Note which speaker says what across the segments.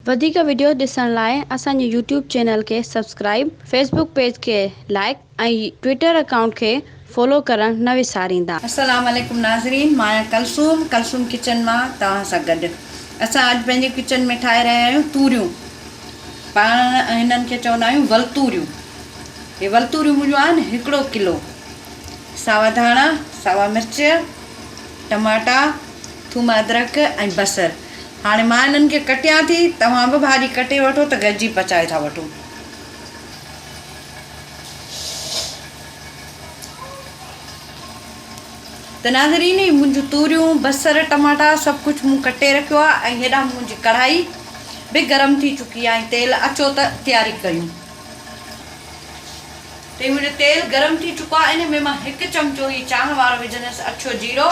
Speaker 1: वधिक वीडियो ॾिसण लाइ असांजे यूट्यूब चैनल खे सब्सक्राइब, फेसबुक पेज खे लाइक ऐं ट्विटर अकाउंट खे फॉलो करण न विसारींदा।
Speaker 2: अस्सलाम वालेकुम नाज़रीन, मां कलसूम किचन मां तव्हां सां गॾु। असां अॼु पंहिंजे किचन में ठाहे रहिया आहियूं तूरियूं। पाण हिननि खे चवंदा आहियूं वलतूरियूं। हे वलतूरियूं मुंहिंजो आहिनि 1 किलो। सावा धाणा, सावा मिर्च, टमाटा, थूम, अदरक ऐं बसर। हाणे मां हिननि खे कटियां थी, तव्हां बि भाॼी कटे वठो त गॾिजी पचाए था वठो। त नाज़रीन, मुंहिंजूं तूरियूं, बसर, टमाटा सभु कुझु मूं कटे रखियो आहे ऐं हेॾा मुंहिंजी कढ़ाई बि गरम थी चुकी आहे ऐं तेल अचो त तयारी कयूं। ते मुंहिंजो तेल गरम थी चुको आहे। इन में मां 1 चमचो ही चांहि वारो विझंदसि अछो जीरो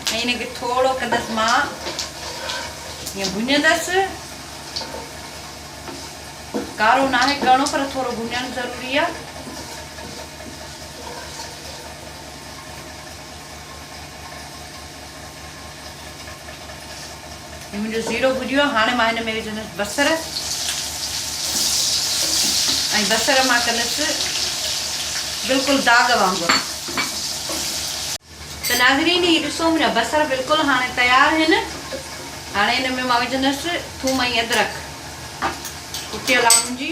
Speaker 2: ऐं हिनखे थोरो कंदसि मां हीअं भुञंदसि। कारो नाहे करिणो पर थोरो भुञणु ज़रूरी आहे। मुंहिंजो ज़ीरो भुॼियो। हाणे मां हिन में विझंदसि बसर ऐं बसर मां कंदसि बिल्कुलु दाग वांगुरु। त नाज़रीन, ही ॾिसो मुंहिंजा बसर बिल्कुलु हाणे तयारु आहिनि। हाणे हिन में मां विझंदसि थूम ऐं अदरक कुटियल आहे मुंहिंजी।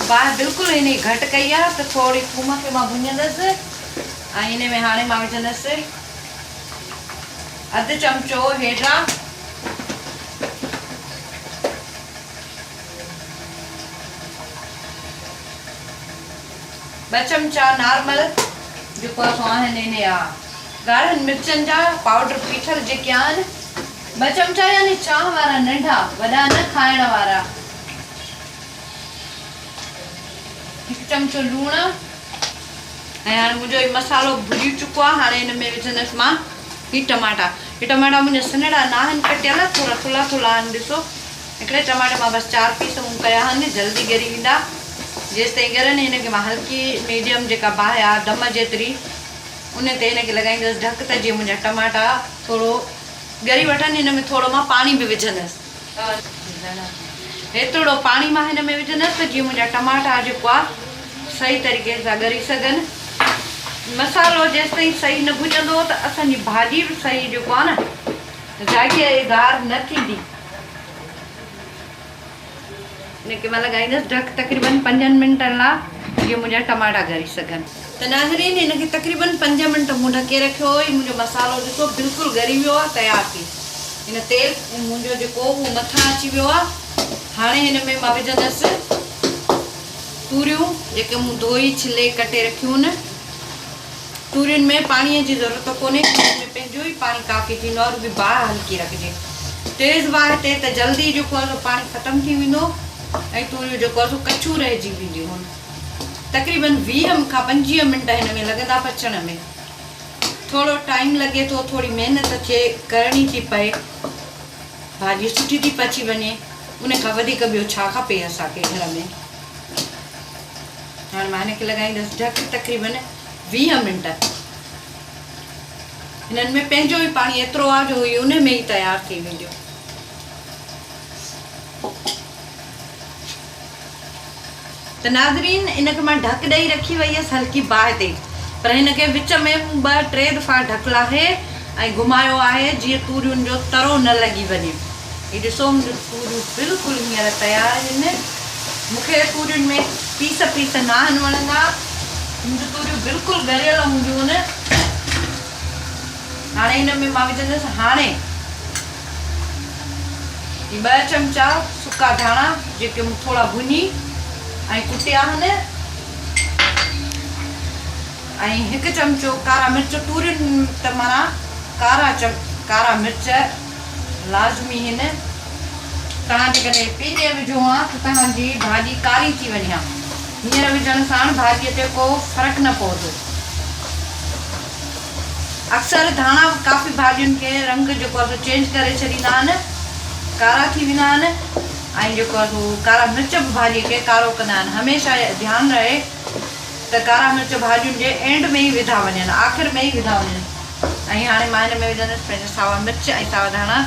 Speaker 2: बाहि बिल्कुलु हिन घटि कई आहे त थोरी थूम खे मां भुञंदसि ऐं हिन में हाणे मां विझंदसि अधु चमचो हेॾा ॿ चमचा नॉर्मल जेको असां आहिनि हिन जा ॻाढ़नि मिर्चनि जा पाउडर पीठल जेके आहिनि 2 चमचा, यानी चांहि वारा नंढा, वॾा न खाइण वारा। 1 चमचो लूणु ऐं हाणे मुंहिंजो ही मसालो भुॼी चुको आहे। हाणे हिन में विझंदसि मां ही टमाटा। ही टमाटा मुंहिंजा सन्हड़ा न आहिनि कटियल, थोरा थुल्हा थुल्हा आहिनि। ॾिसो, हिकिड़े टमाटे मां बसि 4 पीस मूं कया आहिनि, जल्दी ॻरी वेंदा। जेसि ताईं ॻरनि हिनखे मां हल्की मीडियम जेका बाहि आहे दम जेतिरी उन ते हिनखे लॻाईंदसि ढक त जीअं मुंहिंजा टमाटा थोरो ॻरी वठनि। हिन में थोरो मां पाणी बि विझंदसि। हेतिरो पाणी मां हिन में विझंदसि त जीअं मुंहिंजा टमाटा जेको आहे सही तरीक़े सां ॻरी सघनि। मसालो जेसि ताईं सही न भुञंदो त असांजी भाॼी बि सही जेको आहे न ज़ाइकेदार न थींदी। हिनखे मां लॻाईंदसि ढक तक़रीबन 5 मिंटनि लाइ जीअं मुंहिंजा टमाटा ॻरी सघनि। त नाज़रीन, हिनखे तक़रीबन 5 मिंट मूं ढके रखियो हुई। मुंहिंजो मसालो ॾिसो बिल्कुलु ॻरी वियो आहे, तयारु थी। हिन तेल मुंहिंजो जेको उहो मथां अची वियो आहे। हाणे हिन में मां विझंदसि तूरियूं जेके मूं धोई छिले कटे रखियूं आहिनि। तूरियुनि में पाणीअ जी ज़रूरत कोन्हे, हिन में पंहिंजो ई पाणी काफ़ी थींदो आहे। रुॻी बाहि हल्की रखिजे। तेज़ बाहि ते त जल्दी जेको आहे पाणी ख़तमु थी वेंदो ऐं तूरियूं जेको आहे कचूं रहिजी वेंदियूं आहिनि। तक़रीबन 20 खां 25 मिंट हिन में लॻंदा पचण में। थोरो टाइम लॻे थो, थोरी महिनत थिए करणी थी पए, भाॼी सुठी थी पची वञे। उन खां वधीक ॿियो छा खपे असांखे घर में। हाणे मां हिनखे लॻाईंदसि ढक तक़रीबन 20 मिंट। हिननि में पंहिंजो ई पाणी एतिरो आहे जो उन में ई तयारु थी वेंदो। त नाज़रीन, इनखे मां ढक ॾेई रखी वई हुयसि हल्की बाहि ते, पर हिनखे विच में 2-3 दफ़ा ढक लाहे ऐं घुमायो आहे जीअं तूरियुनि जो तरो न लॻी वञे। हीअ ॾिसो, मुंहिंजूं तूरियूं बिल्कुलु हींअर तयारु आहिनि। मूंखे तूरियुनि में पीस न आहिनि वणंदा। मुंहिंजूं तूरियूं बिल्कुलु ॻरियल हूंदियूं आहिनि। हाणे हिन में मां विझंदसि हाणे 2 चमचा सुका धाणा जेके मूं थोरा भुञी ऐं कुटिया आहिनि ऐं 1 चमचो कारा मिर्च। तूरियुनि त माना कारा मिर्च लाज़मी आहिनि। तव्हां जेकॾहिं पहिरियों विझो आहे त तव्हांजी भाॼी कारी थी वञे हा। हींअर विझण सां भाॼीअ ते को फ़र्क़ु न पवंदो। अक्सर धाणा काफ़ी भाॼियुनि खे रंग जेको आहे चेंज करे छॾींदा आहिनि, कारा थी वेंदा आहिनि ऐं जेको आहे कारा मिर्च बि भाॼीअ खे कारो कंदा आहिनि। हमेशह ध्यानु रहे त कारा मिर्च भाॼियुनि जे एंड में ई विधा वञनि, आख़िर में ई विधा वञनि। ऐं हाणे मां हिन में विझंदसि पंहिंजा सावा मिर्च ऐं सावा धाणा,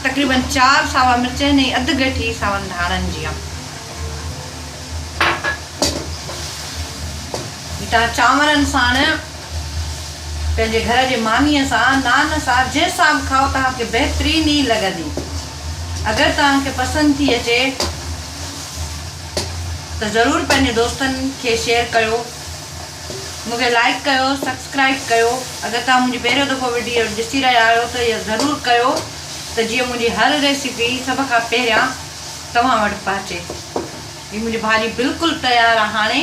Speaker 2: तक़रीबन 4 सावा मिर्च आहिनि ऐं अधु गठी सावनि धाणनि जी आहे। तव्हां चांवरनि साण पंहिंजे घर जे मानीअ सां, नान सां, जंहिंसां बि खाओ तव्हांखे बहितरीन ई लॻंदी। अगरि तव्हांखे पसंदि थी अचे त ज़रूरु पंहिंजे दोस्तनि खे शेयर कयो, मूंखे लाइक कयो, सब्सक्राइब कयो। अगरि तव्हां मुंहिंजी पहिरियों दफ़ो वीडियो ॾिसी रहिया आहियो त इहा ज़रूरु कयो, त जीअं मुंहिंजी हर रेसिपी सभ खां पहिरियां तव्हां वटि पहुचे। हीअ मुंहिंजी भाॼी बिल्कुलु तयारु आहे। हाणे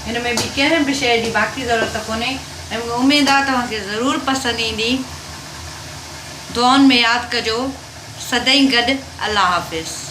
Speaker 2: हिन में बि कंहिं बि शइ जी बाक़ी ज़रूरत कोन्हे ऐं मूंखे उमेदु आहे तव्हांखे ज़रूरु पसंदि ईंदी। दुआउनि में यादि कजो। सदाईं गॾु। अल्लाह हाफ़िज़।